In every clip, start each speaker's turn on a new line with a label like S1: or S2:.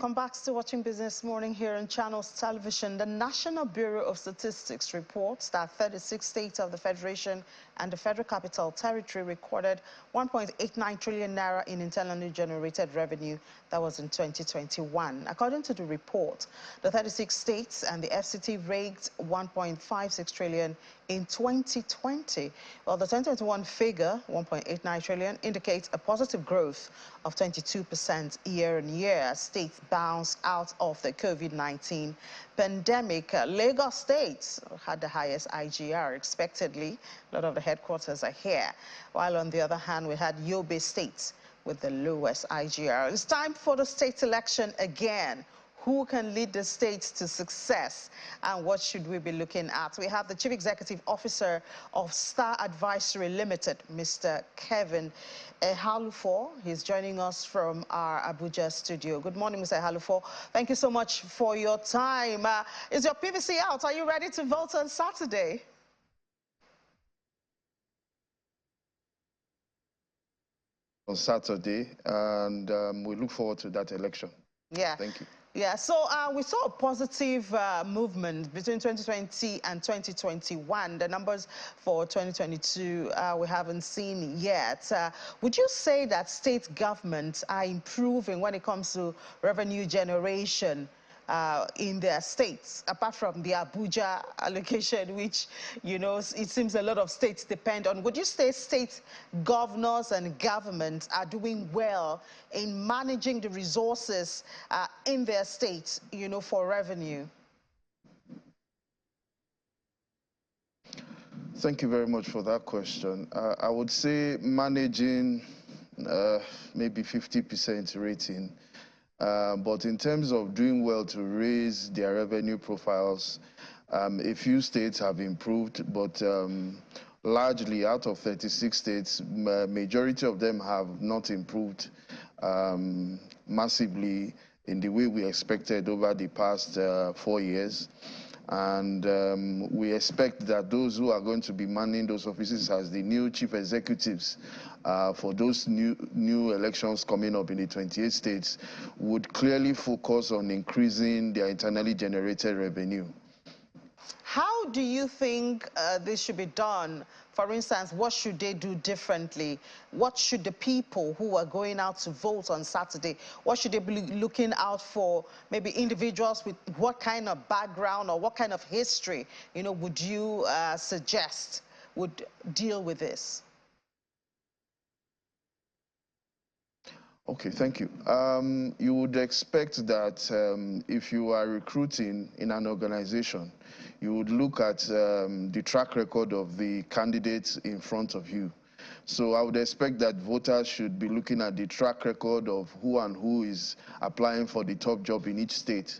S1: Welcome back to Watching Business Morning here on Channels Television. The National Bureau of Statistics reports that 36 states of the Federation and the Federal Capital Territory recorded 1.89 trillion naira in internally generated revenue. That was in 2021. According to the report, the 36 states and the FCT raked 1.56 trillion in 2020. Well, the 2021 figure, 1.89 trillion, indicates a positive growth of 22% year-on-year as states bounce out of the COVID-19 pandemic. Lagos State had the highest IGR, expectedly. A lot of the headquarters are here. While on the other hand, we had Yobe State with the lowest IGR. It's time for the state election again. Who can lead the states to success, and what should we be looking at? We have the Chief Executive Officer of Star Advisory Limited, Mr. Kevin Ehalufo. He's joining us from our Abuja studio. Good morning, Mr. Ehalufo. Thank you so much for your time. Is your PVC out? Are you ready to vote on Saturday?
S2: On Saturday, and we look forward to that election.
S1: Yeah.
S2: Thank you.
S1: Yeah, so we saw a positive movement between 2020 and 2021. The numbers for 2022 we haven't seen yet. Would you say that state governments are improving when it comes to revenue generation in their states, apart from the Abuja allocation, which, you know, it seems a lot of states depend on? Would you say state governors and governments are doing well in managing the resources in their states, you know, for revenue?
S2: Thank you very much for that question. I would say managing maybe 50% rating. But in terms of doing well to raise their revenue profiles, a few states have improved, but largely out of 36 states, majority of them have not improved massively in the way we expected over the past 4 years. And we expect that those who are going to be manning those offices as the new chief executives for those new elections coming up in the 28 states would clearly focus on increasing their internally generated revenue.
S1: How do you think this should be done? For instance, what should they do differently? What should the people who are going out to vote on Saturday, what should they be looking out for? Maybe individuals with what kind of background or what kind of history, you know, would you suggest would deal with this?
S2: Okay, thank you. You would expect that if you are recruiting in an organization, you would look at the track record of the candidates in front of you. So I would expect that voters should be looking at the track record of who and who is applying for the top job in each state.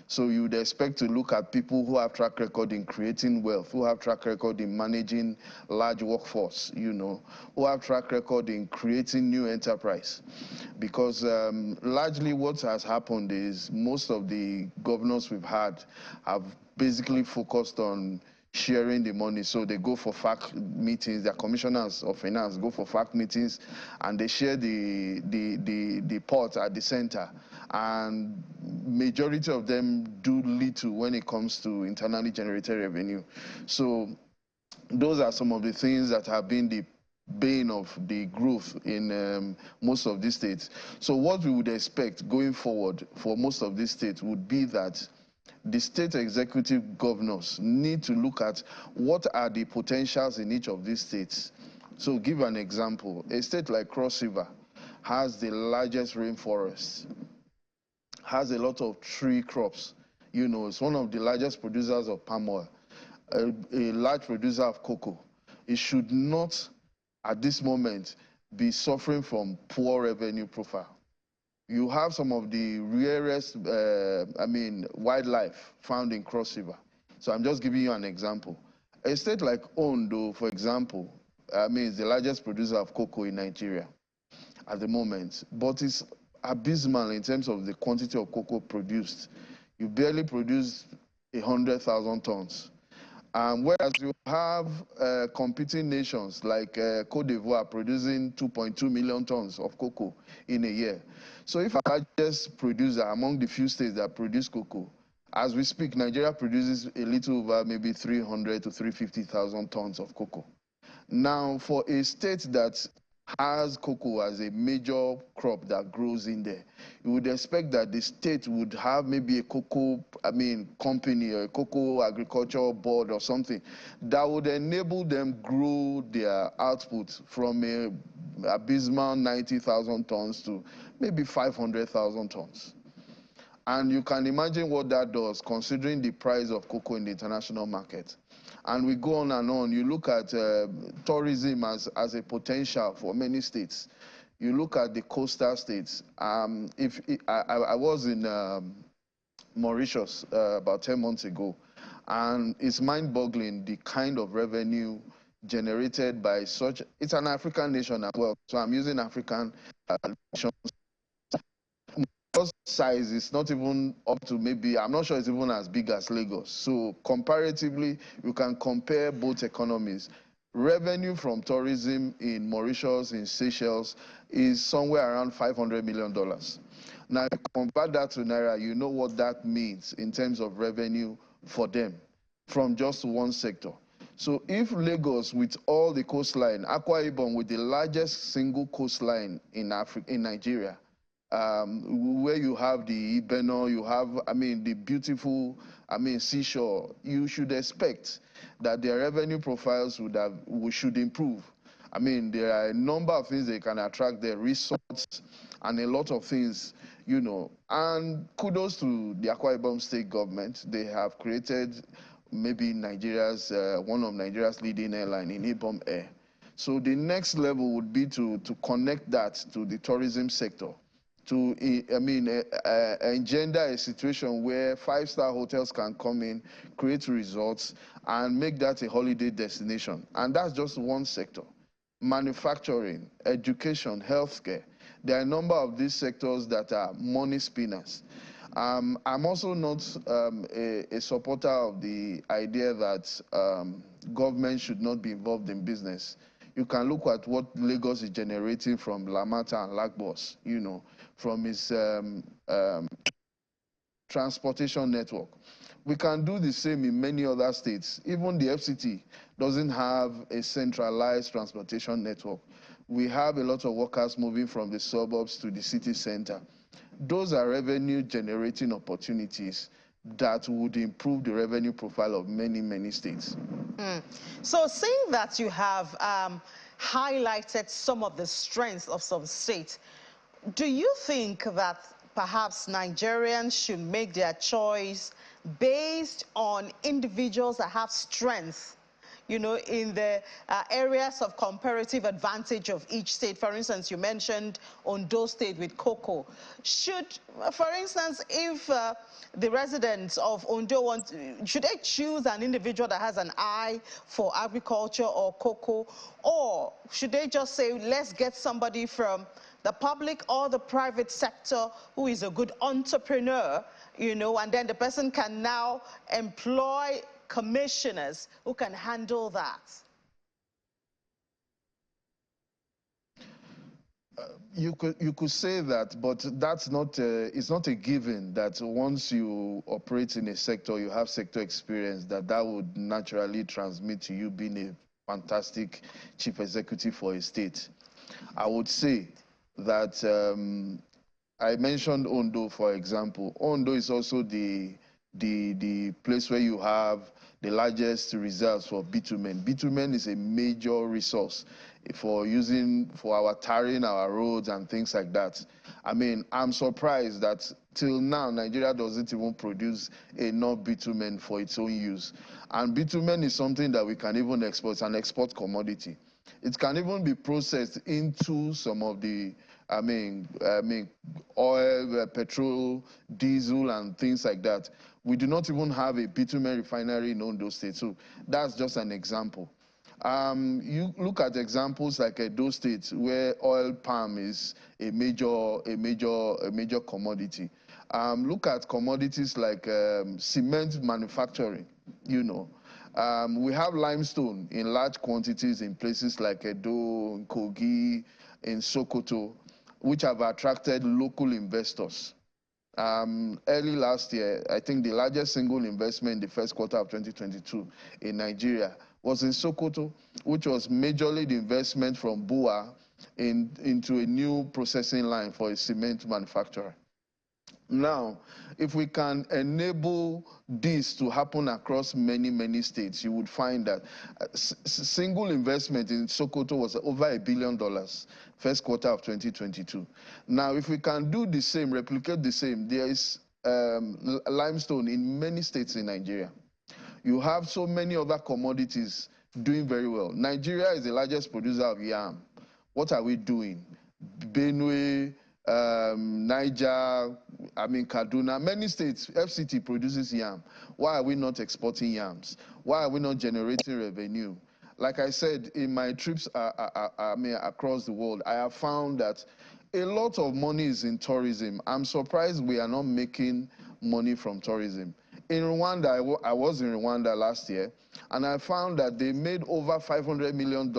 S2: So you would expect to look at people who have track record in creating wealth, who have track record in managing large workforce, you know, who have track record in creating new enterprise. Because largely what has happened is most of the governors we've had have basically focused on sharing the money. So they go for FAC meetings, their commissioners of finance go for FAC meetings, and they share the pot at the center. And majority of them do little when it comes to internally generated revenue. So those are some of the things that have been the bane of the growth in most of these states. So what we would expect going forward for most of these states would be that the state executive governors need to look at what are the potentials in each of these states. So give an example. A state like Cross River has the largest rainforest, has a lot of tree crops. You know, it's one of the largest producers of palm oil, a large producer of cocoa. It should not, at this moment, be suffering from poor revenue profile. You have some of the rarest, wildlife found in Cross River. So I'm just giving you an example. A state like Ondo, for example, is the largest producer of cocoa in Nigeria at the moment, but it's abysmal in terms of the quantity of cocoa produced. You barely produce 100,000 tons. Whereas you have competing nations like Cote d'Ivoire producing 2.2 million tons of cocoa in a year. So if our largest producer among the few states that produce cocoa, as we speak, Nigeria produces a little over maybe 300 to 350,000 tons of cocoa. Now, for a state that has cocoa as a major crop that grows in there, you would expect that the state would have maybe a cocoa, company or a cocoa agricultural board or something that would enable them grow their output from a abysmal 90,000 tons to maybe 500,000 tons. And you can imagine what that does considering the price of cocoa in the international market. And we go on and on. You look at tourism as a potential for many states. You look at the coastal states. I was in Mauritius about 10 months ago, and it's mind-boggling the kind of revenue generated by such. It's an African nation as well, so I'm using African nations. Size is not even up to maybe, I'm not sure it's even as big as Lagos. So comparatively, you can compare both economies. Revenue from tourism in Mauritius, in Seychelles, is somewhere around $500 million. Now, if you convert that to Naira, you know what that means in terms of revenue for them from just one sector. So if Lagos, with all the coastline, Akwa Ibom with the largest single coastline in Nigeria, where you have the Ibeno, you have, the beautiful, seashore, you should expect that their revenue profiles should improve. There are a number of things they can attract, their resorts, and a lot of things, And kudos to the Akwa Ibom state government. They have created maybe one of Nigeria's leading airline in Ibom Air. So the next level would be to connect that to the tourism sector, to engender a situation where five-star hotels can come in, create resorts, and make that a holiday destination. And that's just one sector. Manufacturing, education, healthcare. There are a number of these sectors that are money spinners. I'm also not a supporter of the idea that government should not be involved in business. You can look at what Lagos is generating from Lamata and Lagos, from its transportation network. We can do the same in many other states. Even the FCT doesn't have a centralized transportation network. We have a lot of workers moving from the suburbs to the city center. Those are revenue generating opportunities that would improve the revenue profile of many, many states.
S1: So seeing that you have highlighted some of the strengths of some states, do you think that perhaps Nigerians should make their choice based on individuals that have strength, in the areas of comparative advantage of each state? For instance, you mentioned Ondo State with cocoa. Should, for instance, if the residents of Ondo should they choose an individual that has an eye for agriculture or cocoa, or should they just say, let's get somebody from the public or the private sector who is a good entrepreneur, and then the person can now employ commissioners who can handle that?
S2: You could say that, but that's not it's not a given that once you operate in a sector, you have sector experience, that would naturally transmit to you being a fantastic chief executive for a state. I would say that I mentioned Ondo, for example. Ondo is also the place where you have the largest reserves for bitumen. Bitumen is a major resource for our tarring our roads and things like that. I'm surprised that till now Nigeria doesn't even produce enough bitumen for its own use. And bitumen is something that we can even export. It's an export commodity. It can even be processed into some of the oil, petrol, diesel, and things like that. We do not even have a bitumen refinery in Ondo State, so that's just an example. You look at examples like Edo State, where oil palm is a major commodity. Look at commodities like cement manufacturing, We have limestone in large quantities in places like Edo, in Kogi, in Sokoto, which have attracted local investors. Early last year, I think the largest single investment in the first quarter of 2022 in Nigeria was in Sokoto, which was majorly the investment from BUA into a new processing line for a cement manufacturer. Now, if we can enable this to happen across many states, you would find that single investment in Sokoto was over $1 billion, first quarter of 2022. Now, if we can do the same, replicate the same, there is limestone in many states in Nigeria. You have so many other commodities doing very well. Nigeria is the largest producer of yam. What are we doing? Benue, Niger, Kaduna, many states, FCT produces yam. Why are we not exporting yams? Why are we not generating revenue? Like I said, in my trips across the world, I have found that a lot of money is in tourism. I'm surprised we are not making money from tourism. In Rwanda, I was in Rwanda last year, and I found that they made over $500 million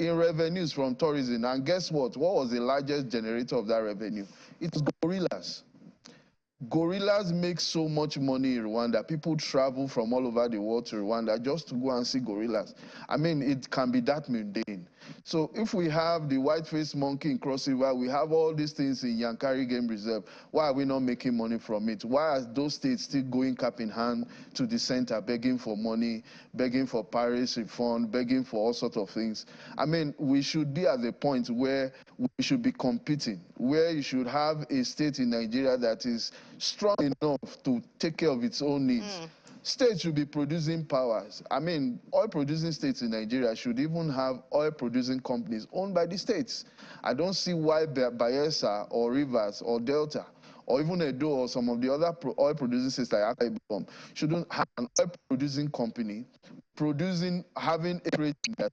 S2: in revenues from tourism. And guess what? What was the largest generator of that revenue? It's gorillas. Gorillas make so much money in Rwanda. People travel from all over the world to Rwanda just to go and see gorillas. It can be that mundane. So if we have the white-faced monkey in Cross River, we have all these things in Yankari Game Reserve, why are we not making money from it? Why are those states still going cap in hand to the center, begging for money, begging for Paris refund, begging for all sorts of things? We should be at the point where we should be competing, where you should have a state in Nigeria that is strong enough to take care of its own needs. States should be producing powers. Oil-producing states in Nigeria should even have oil-producing companies owned by the states. I don't see why Bayelsa or Rivers or Delta or even Edo or some of the other oil-producing states like Akwa Ibom shouldn't have an oil-producing company having a rate that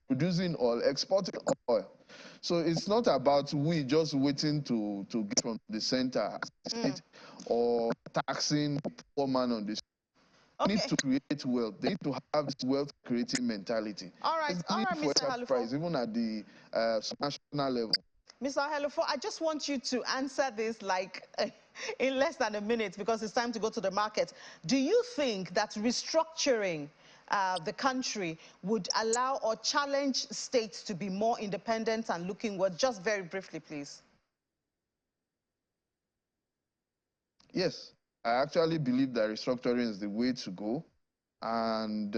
S2: producing oil, exporting oil. So it's not about we just waiting to get from the center or taxing the poor man on the street. They need to create wealth. They need to have this wealth-creating mentality.
S1: All right,
S2: Mr. Halufo. Even at the national level.
S1: Mr. Halufo, I just want you to answer this like in less than a minute because it's time to go to the market. Do you think that restructuring the country would allow or challenge states to be more independent and looking well? Just very briefly, please.
S2: Yes, I actually believe that restructuring is the way to go, and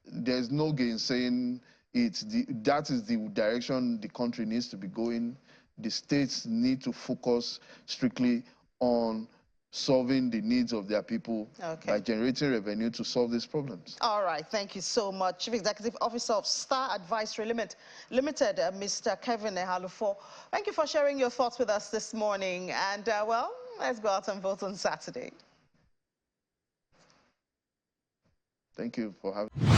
S2: there's no gainsaying it. That is the direction the country needs to be going. The states need to focus strictly on solving the needs of their people by generating revenue to solve these problems. All
S1: right, thank you so much. Chief Executive Officer of Star Advisory Limited, Mr. Kevin Halufo. Thank you for sharing your thoughts with us this morning. And, well, let's go out and vote on Saturday.
S2: Thank you for having me.